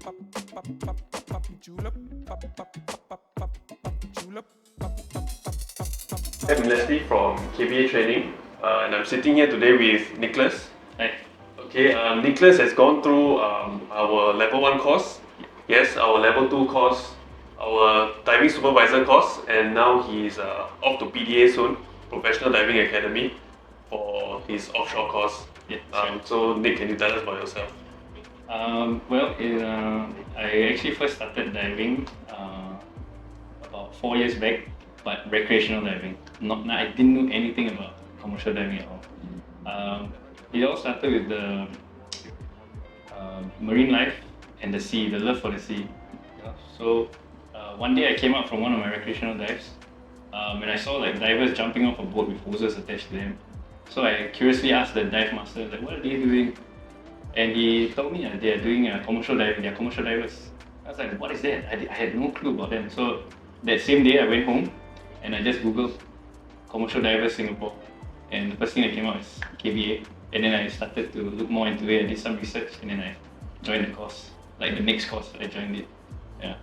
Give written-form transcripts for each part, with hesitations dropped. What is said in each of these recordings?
I'm Leslie from KBA Training, and I'm sitting here today with Nicholas. Hi. Okay, Nicholas has gone through our level 1 course, yes, our level 2 course, our Diving Supervisor course, and now he's off to PDA soon, Professional Diving Academy, for his offshore course. Yeah, So Nick, can you tell us about yourself? I actually first started diving about 4 years back, but recreational diving. I didn't know anything about commercial diving at all. It all started with the marine life and the sea, the love for the sea. So one day I came out from one of my recreational dives, and I saw like divers jumping off a boat with hoses attached to them. So I curiously asked the dive master, like, what are they doing? And he told me they are doing commercial diving. They are commercial divers. I was like, what is that? I had no clue about them. So that same day I went home and I just googled commercial divers Singapore, and the first thing that came out is KBA. And then I started to look more into it. I did some research and then I joined the course. Like the next course I joined it. Yeah.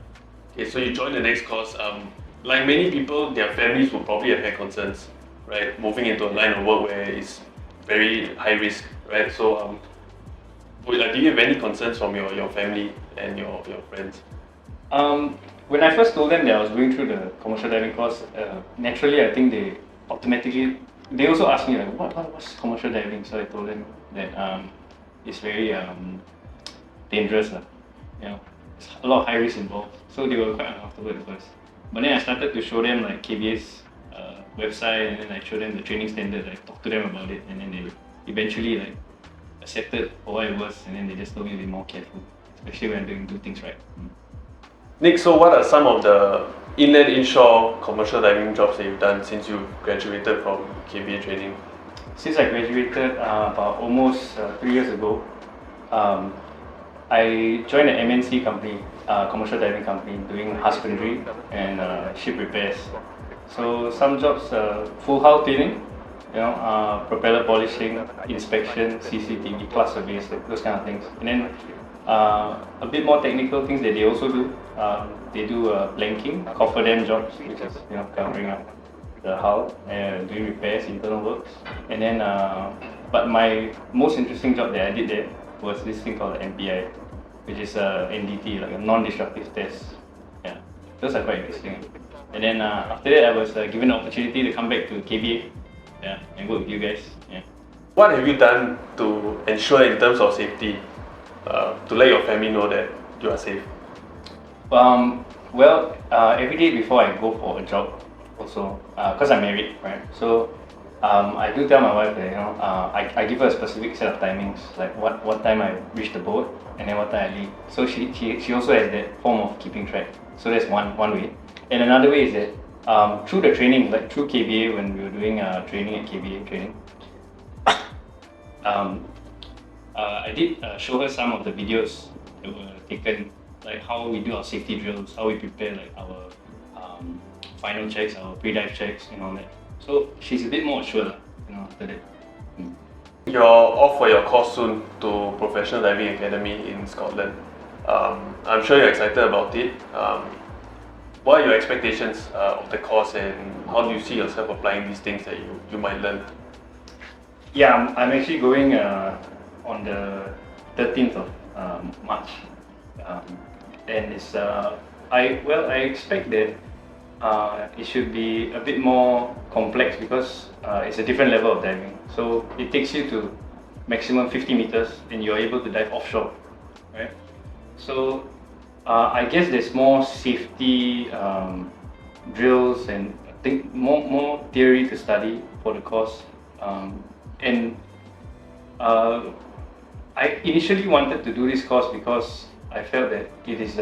Okay, so you joined the next course. Like many people, their families will probably have had concerns, right? Moving into a line of work where it's very high risk, right? So do you have any concerns from your family and your friends? When I first told them that I was going through the commercial diving course, naturally I think they also asked me like, what's commercial diving? So I told them that it's very dangerous, you know, it's a lot of high risk involved. So they were quite uncomfortable at first. But then I started to show them like KBA's website, and then I showed them the training standard, like talk to them about it, and then they eventually like accepted for what it was, and then they just told me to be more careful, especially when I'm doing things right. Nick, so what are some of the inland inshore commercial diving jobs that you've done since you graduated from KBA Training? Since I graduated about almost 3 years ago, I joined an MNC company, commercial diving company, doing husbandry and ship repairs. So some jobs, full hull cleaning, propeller polishing, inspection, CCTV, class surveys, those kind of things. And then a bit more technical things that they also do. They do planking, coffer dam jobs, which is covering up the hull and doing repairs, internal works. And then, but my most interesting job that I did there was this thing called the MPI, which is a NDT, like a non-destructive test. Yeah, those are quite interesting. And then after that, I was given the opportunity to come back to KBA, and work with you guys. Yeah. What have you done to ensure in terms of safety, to let your family know that you are safe? Every day before I go for a job, also, because I'm married, right? So I do tell my wife that I give her a specific set of timings, like what time I reach the boat and then what time I leave. So she also has that form of keeping track. So that's one way. And another way is that through the training, like through KBA, when we were doing training at KBA Training, I did show her some of the videos that were taken, like how we do our safety drills, how we prepare like our final checks, our pre-dive checks, and all that. So she's a bit more assured, after that. You're off for your course soon to Professional Diving Academy in Scotland. I'm sure you're excited about it. What are your expectations of the course, and how do you see yourself applying these things that you might learn? Yeah, I'm actually going on the 13th of March, and it's I expect that it should be a bit more complex because it's a different level of diving. So it takes you to maximum 50 meters, and you're able to dive offshore, right? So I guess there's more safety drills, and I think more theory to study for the course. I initially wanted to do this course because I felt that it is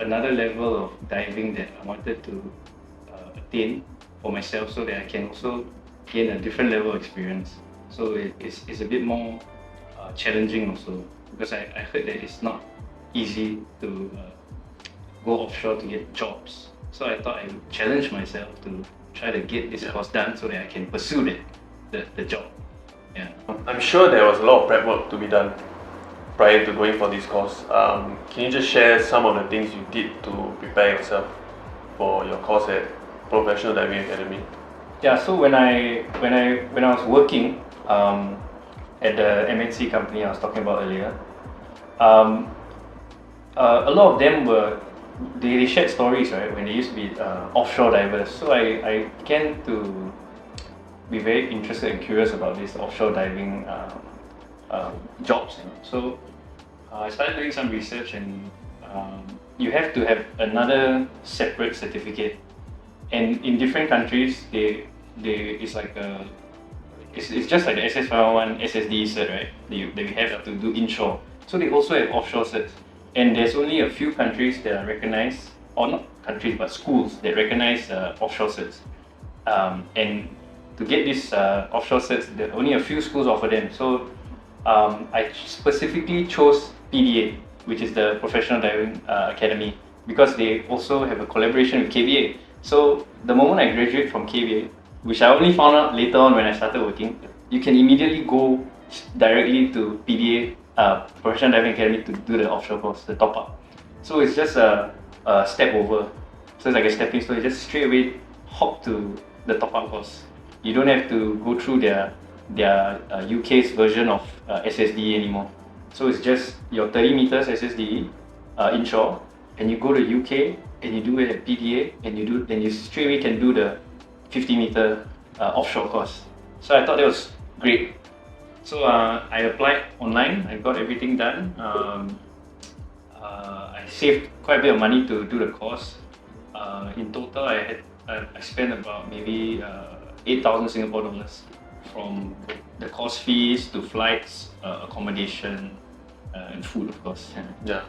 another level of diving that I wanted to attain for myself, so that I can also gain a different level of experience. So it's a bit more challenging also, because I heard that it's not easy to go offshore to get jobs. So I thought I would challenge myself to try to get this course done so that I can pursue the job. Yeah. I'm sure there was a lot of prep work to be done. prior to going for this course. Can you just share some of the things you did to prepare yourself for your course at Professional Diving Academy? Yeah, so when I was working at the MNC company I was talking about earlier, a lot of them they shared stories, right, when they used to be offshore divers. So I began to be very interested and curious about this offshore diving jobs. So I started doing some research, and you have to have another separate certificate. And in different countries, it's like it's just like the SS501 SSD cert, right? That you have to do inshore. So they also have offshore certs. And there's only a few countries that are recognized, or not countries, but schools that recognize offshore certs. And to get these offshore certs, only a few schools offer them. So I specifically chose PDA, which is the Professional Diving Academy, because they also have a collaboration with KBA. So the moment I graduate from KBA, which I only found out later on when I started working, you can immediately go directly to PDA, Professional Diving Academy, to do the offshore course, the top up. So it's just a step over. So it's like a stepping stone. You just straight away hop to the top up course. You don't have to go through their UK's version of SSDE anymore. So it's just your 30 meters SSDE inshore, and you go to UK and you do it at PDA, and you straight away can do the 50-meter offshore course. So I thought that was great. So I applied online. I got everything done. I saved quite a bit of money to do the course. In total, I spent about maybe 8,000 Singapore dollars, from the course fees to flights, accommodation, and food, of course. Yeah.